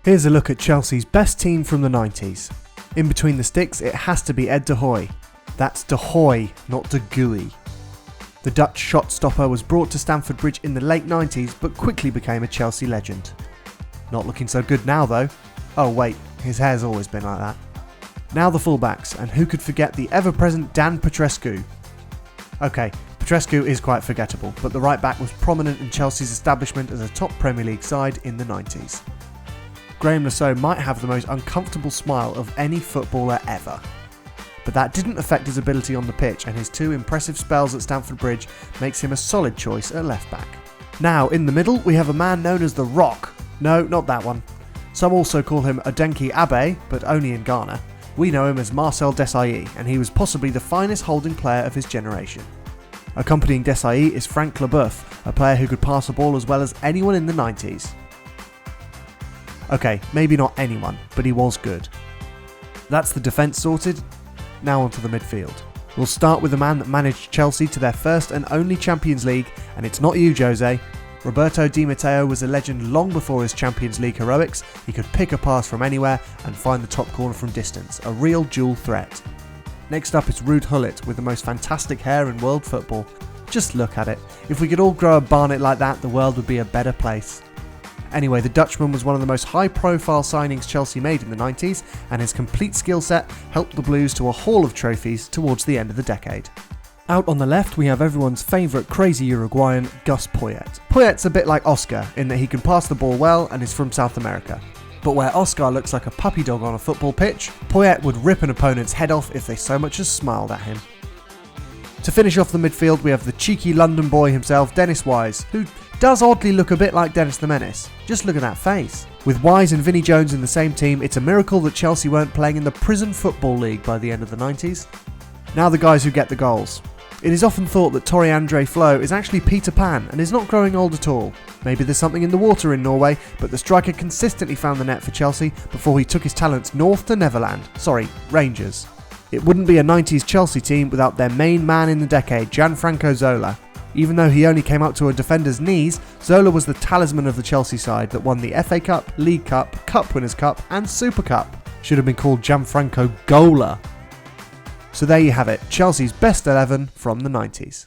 Here's a look at Chelsea's best team from the 90s. In between the sticks, it has to be Ed de Goey. That's de Goey, not de Goey. The Dutch shot stopper was brought to Stamford Bridge in the late 90s, but quickly became a Chelsea legend. Not looking so good now though. Oh wait, his hair's always been like that. Now the fullbacks, and who could forget the ever-present Dan Petrescu? Okay, Petrescu is quite forgettable, but the right back was prominent in Chelsea's establishment as a top Premier League side in the 90s. Graham Lasseau might have the most uncomfortable smile of any footballer ever. But that didn't affect his ability on the pitch, and his 2 impressive spells at Stamford Bridge makes him a solid choice at left back. Now in the middle we have a man known as the Rock. No, not that one. Some also call him Odenki Abe, but only in Ghana. We know him as Marcel Desailly, and he was possibly the finest holding player of his generation. Accompanying Desailly is Frank Leboeuf, a player who could pass a ball as well as anyone in the 90s. Okay, maybe not anyone, but he was good. That's the defence sorted, now onto the midfield. We'll start with the man that managed Chelsea to their first and only Champions League, and it's not you, Jose. Roberto Di Matteo was a legend long before his Champions League heroics. He could pick a pass from anywhere and find the top corner from distance, a real dual threat. Next up is Ruud Gullit with the most fantastic hair in world football. Just look at it. If we could all grow a barnet like that, the world would be a better place. Anyway, the Dutchman was one of the most high-profile signings Chelsea made in the 90s, and his complete skill set helped the Blues to a haul of trophies towards the end of the decade. Out on the left, we have everyone's favourite crazy Uruguayan, Gus Poyet. Poyet's a bit like Oscar, in that he can pass the ball well and is from South America. But where Oscar looks like a puppy dog on a football pitch, Poyet would rip an opponent's head off if they so much as smiled at him. To finish off the midfield, we have the cheeky London boy himself, Dennis Wise, who does oddly look a bit like Dennis the Menace. Just look at that face. With Wise and Vinnie Jones in the same team, it's a miracle that Chelsea weren't playing in the Prison Football League by the end of the 90s. Now the guys who get the goals. It is often thought that Torre Andre Flo is actually Peter Pan and is not growing old at all. Maybe there's something in the water in Norway, but the striker consistently found the net for Chelsea before he took his talents north to Neverland. Sorry, Rangers. It wouldn't be a 90s Chelsea team without their main man in the decade, Franco Zola. Even though he only came up to a defender's knees, Zola was the talisman of the Chelsea side that won the FA Cup, League Cup, Cup Winners' Cup and Super Cup. Should have been called Gianfranco Gola. So there you have it, Chelsea's best 11 from the 90s.